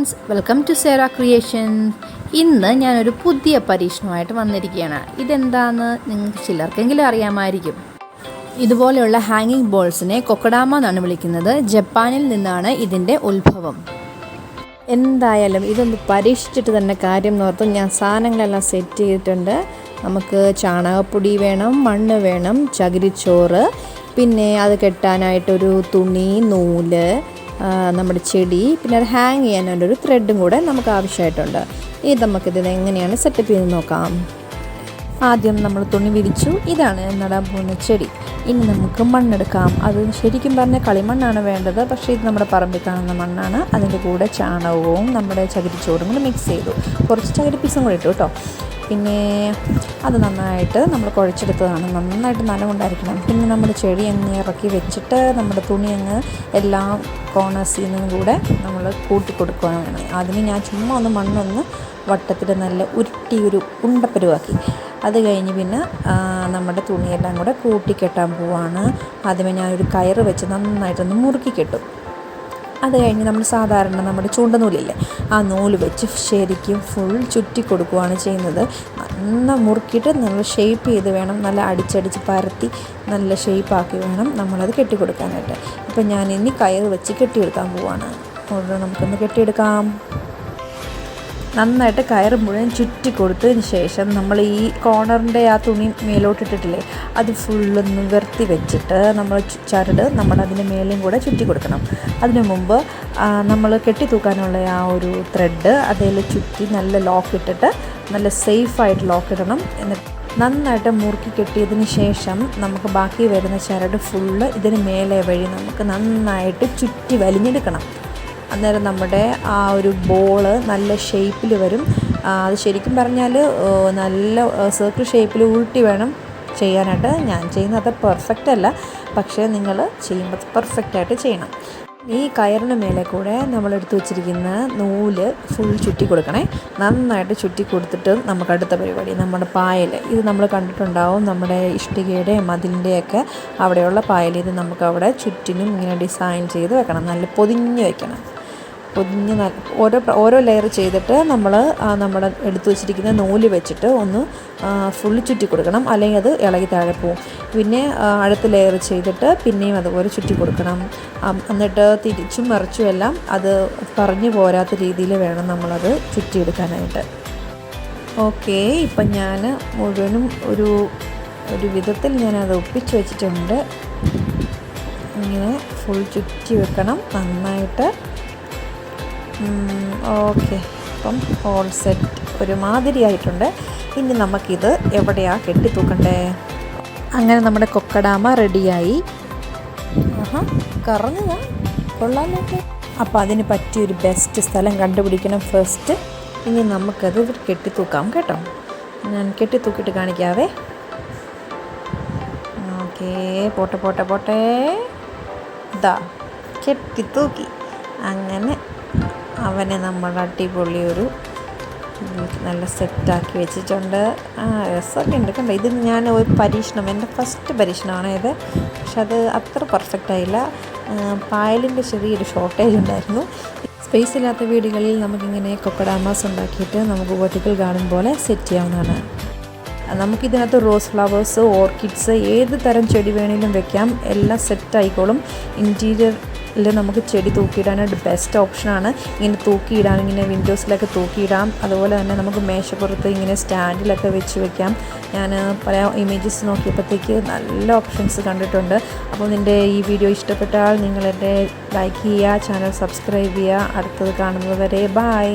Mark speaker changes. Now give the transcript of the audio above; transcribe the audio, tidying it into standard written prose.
Speaker 1: Friends, welcome to Serah creation. ഇന്ന് ഞാനൊരു പുതിയ പരീക്ഷണമായിട്ട് വന്നിരിക്കുകയാണ്. ഇതെന്താണെന്ന് നിങ്ങൾക്ക് ചിലർക്കെങ്കിലും അറിയാമായിരിക്കും. ഇതുപോലെയുള്ള ഹാങ്ങിങ് ബോൾസിനെ കൊക്കഡാമ എന്നാണ് വിളിക്കുന്നത്. ജപ്പാനിൽ നിന്നാണ് ഇതിൻ്റെ ഉത്ഭവം. എന്തായാലും ഇതൊന്ന് പരീക്ഷിച്ചിട്ട് തന്നെ കാര്യം നോർത്തും ഞാൻ സാധനങ്ങളെല്ലാം സെറ്റ് ചെയ്തിട്ടുണ്ട്. നമുക്ക് ചാണകപ്പൊടി വേണം, മണ്ണ് വേണം, ചകിരിച്ചോറ്, പിന്നെ അത് കെട്ടാനായിട്ടൊരു തുണി, നൂല്, നമ്മുടെ ചെടി, പിന്നെ അത് ഹാങ് ചെയ്യാനൊരു ത്രെഡും കൂടെ നമുക്ക് ആവശ്യമായിട്ടുണ്ട്. നമുക്കിത് എങ്ങനെയാണ് സെറ്റപ്പ് ചെയ്ത് നോക്കാം. ആദ്യം നമ്മൾ തുണി വിരിച്ചു. ഇതാണ് നടാൻ പോകുന്ന ചെടി. ഇനി നമുക്ക് മണ്ണെടുക്കാം. അത് ശരിക്കും പറഞ്ഞാൽ കളിമണ്ണാണ് വേണ്ടത്, പക്ഷേ ഇത് നമ്മുടെ പറമ്പിൽ കാണുന്ന മണ്ണാണ്. അതിൻ്റെ കൂടെ ചാണകവും നമ്മുടെ ചകിരിച്ചോറും കൂടെ മിക്സ് ചെയ്തു. കുറച്ച് ചകിരിപ്പീസും കൂടെ ഇട്ടു കേട്ടോ. പിന്നെ അത് നന്നായിട്ട് നമ്മൾ കുഴച്ചെടുത്തതാണ്. നന്നായിട്ട് നനവുണ്ടായിരിക്കണം. പിന്നെ നമ്മുടെ ചെടി അങ്ങ് ഇറക്കി വെച്ചിട്ട് നമ്മുടെ തുണി അങ്ങ് എല്ലാം കോർണേഴ്സിൽ നിന്നും കൂടെ നമ്മൾ കൂട്ടി കൊടുക്കുകയാണ് വേണം. അതിന് ഞാൻ ചുമ്മാ ഒന്ന് മണ്ണൊന്ന് വട്ടത്തിൽ നല്ല ഉരുട്ടി ഒരു ഉണ്ടപ്പരുവാക്കി. അത് കഴിഞ്ഞ് പിന്നെ നമ്മുടെ തുണിയെല്ലാം കൂടെ കൂട്ടിക്കെട്ടാൻ പോവാണ്. ആദ്യമേ ഞാനൊരു കയറ് വെച്ച് നന്നായിട്ടൊന്ന് മുറുക്കി കെട്ടും. അത് കഴിഞ്ഞ് നമ്മൾ സാധാരണ നമ്മുടെ ചൂണ്ടനൂലില്ലേ, ആ നൂല് വെച്ച് ശരിക്കും ഫുൾ ചുറ്റി കൊടുക്കുകയാണ് ചെയ്യുന്നത്. നന്ന മുറുക്കിയിട്ട് നല്ല ഷേപ്പ് ചെയ്ത് വേണം, നല്ല അടിച്ചടിച്ച് പരത്തി നല്ല ഷേപ്പാക്കി വേണം നമ്മളത് കെട്ടിക്കൊടുക്കാനായിട്ട്. ഇപ്പം ഞാൻ ഇനി കയറ് വെച്ച് കെട്ടിയെടുക്കാൻ പോവാണ്. നമുക്കൊന്ന് കെട്ടിയെടുക്കാം. നന്നായിട്ട് കയറ് മുഴുവൻ ചുറ്റി കൊടുത്തതിന് ശേഷം നമ്മൾ ഈ കോർണറിൻ്റെ ആ തുണി മേലോട്ടിട്ടിട്ടില്ലേ, അത് ഫുള്ള് നിവർത്തി വെച്ചിട്ട് നമ്മൾ ചരട് അതിൻ്റെ മേലെയും കൂടെ ചുറ്റി കൊടുക്കണം. അതിനു മുമ്പ് നമ്മൾ കെട്ടി തൂക്കാനുള്ള ആ ഒരു ത്രെഡ് അതിൽ ചുറ്റി നല്ല ലോക്ക് ഇട്ടിട്ട് നല്ല സേഫായിട്ട് ലോക്ക് ഇടണം. എന്നിട്ട് നന്നായിട്ട് മുറുക്കി കെട്ടിയതിന് ശേഷം നമുക്ക് ബാക്കി വരുന്ന ചരട് ഫുള്ള് ഇതിന് മേലെ വഴി നമുക്ക് നന്നായിട്ട് ചുറ്റി വലിഞ്ഞെടുക്കണം. അന്നേരം നമ്മുടെ ആ ഒരു ബോള് നല്ല ഷേപ്പിൽ വരും. അത് ശരിക്കും പറഞ്ഞാൽ നല്ല സർക്കിൾ ഷേപ്പിൽ ഉരുട്ടി വേണം ചെയ്യാനായിട്ട്. ഞാൻ ചെയ്യുന്നത് പെർഫെക്റ്റ് അല്ല, പക്ഷേ നിങ്ങൾ ചെയ്യുമ്പോൾ പെർഫെക്റ്റായിട്ട് ചെയ്യണം. ഈ കയറിന് മേലെ കൂടെ നമ്മളെടുത്ത് വെച്ചിരിക്കുന്ന നൂല് ഫുൾ ചുറ്റി കൊടുക്കണേ. നന്നായിട്ട് ചുറ്റി കൊടുത്തിട്ട് നമുക്ക് അടുത്ത പരിപാടി, നമ്മുടെ പായൽ, ഇത് നമ്മൾ കണ്ടിട്ടുണ്ടാവും നമ്മുടെ ഇഷ്ടികയുടെ മതിലിൻ്റെയൊക്കെ അവിടെയുള്ള പായൽ. ഇത് നമുക്ക് അവിടെ ചുറ്റിനും ഇങ്ങനെ ഡിസൈൻ ചെയ്ത് വെക്കണം. നല്ല പൊതിഞ്ഞ് വെക്കണം. പൊതിഞ്ഞ് ഓരോ ലെയർ ചെയ്തിട്ട് നമ്മൾ നമ്മുടെ എടുത്തു വെച്ചിരിക്കുന്ന നൂല് വെച്ചിട്ട് ഒന്ന് ഫുള്ള് ചുറ്റി കൊടുക്കണം, അല്ലെങ്കിൽ അത് ഇളകി താഴെ പോവും. പിന്നെ അടുത്ത ലെയർ ചെയ്തിട്ട് പിന്നെയും അതുപോലെ ചുറ്റി കൊടുക്കണം. എന്നിട്ട് തിരിച്ചും മറിച്ചും എല്ലാം അത് പറഞ്ഞു പോരാത്ത രീതിയിൽ വേണം നമ്മളത് ചുറ്റിയെടുക്കാനായിട്ട്. ഓക്കെ, ഇപ്പം ഞാൻ മുഴുവനും ഒരു വിധത്തിൽ ഞാനത് ഒപ്പിച്ച് വെച്ചിട്ടുണ്ട്. ഇങ്ങനെ ഫുൾ ചുറ്റി വെക്കണം നന്നായിട്ട്. ഓക്കെ, അപ്പം ഹോൾ സെറ്റ് ഒരുമാതിരി ആയിട്ടുണ്ട്. ഇനി നമുക്കിത് എവിടെയാണ് കെട്ടി തൂക്കണ്ടേ? അങ്ങനെ നമ്മുടെ കൊക്കഡാമ റെഡിയായി. കറങ്ങുക, കൊള്ളാമൊക്കെ. അപ്പോൾ അതിന് പറ്റിയൊരു ബെസ്റ്റ് സ്ഥലം കണ്ടുപിടിക്കണം ഫസ്റ്റ്. ഇനി നമുക്കത് കെട്ടി തൂക്കാം കേട്ടോ. ഞാൻ കെട്ടി തൂക്കിയിട്ട് കാണിക്കാവേ. ഓക്കെ, പോട്ടെ ഇതാ കെട്ടി തൂക്കി. അങ്ങനെ അവനെ നമ്മൾ അടിപൊളി ഒരു നല്ല സെറ്റാക്കി വെച്ചിട്ടുണ്ട്. രസമൊക്കെ ഉണ്ട് കണ്ടോ. ഇത് ഞാൻ ഒരു പരീക്ഷണം, എൻ്റെ ഫസ്റ്റ് പരീക്ഷണമാണ് ഇത്. പക്ഷെ അത് അത്ര പെർഫെക്റ്റ് ആയില്ല. പായലിൻ്റെ ചെറിയൊരു ഷോർട്ടേജ് ഉണ്ടായിരുന്നു. സ്പേസ് ഇല്ലാത്ത വീടുകളിൽ നമുക്കിങ്ങനെ കൊക്കഡാമാസ് ഉണ്ടാക്കിയിട്ട് നമുക്ക് വെർട്ടിക്കൽ ഗാർഡൻ പോലെ സെറ്റ് ചെയ്യാവുന്നതാണ്. നമുക്കിതിനകത്ത് റോസ് ഫ്ലവേഴ്സ്, ഓർക്കിഡ്സ്, ഏത് തരം ചെടി വേണമെങ്കിലും വെക്കാം. എല്ലാം സെറ്റായിക്കോളും. ഇൻറ്റീരിയറിൽ നമുക്ക് ചെടി തൂക്കിയിടാനായിട്ട് ബെസ്റ്റ് ഓപ്ഷനാണ്. ഇങ്ങനെ തൂക്കിയിടാം, ഇങ്ങനെ വിൻഡോസിലൊക്കെ തൂക്കിയിടാം. അതുപോലെ തന്നെ നമുക്ക് മേശപ്പുറത്ത് ഇങ്ങനെ സ്റ്റാൻഡിലൊക്കെ വെച്ച് വെക്കാം. ഞാൻ പല ഇമേജസ് നോക്കിയപ്പോഴത്തേക്ക് നല്ല ഓപ്ഷൻസ് കണ്ടിട്ടുണ്ട്. അപ്പോൾ നിൻ്റെ ഈ വീഡിയോ ഇഷ്ടപ്പെട്ടാൽ നിങ്ങളെൻ്റെ ലൈക്ക് ചെയ്യുക, ചാനൽ സബ്സ്ക്രൈബ് ചെയ്യുക. അടുത്തത് കാണുന്നത് വരെ ബൈ.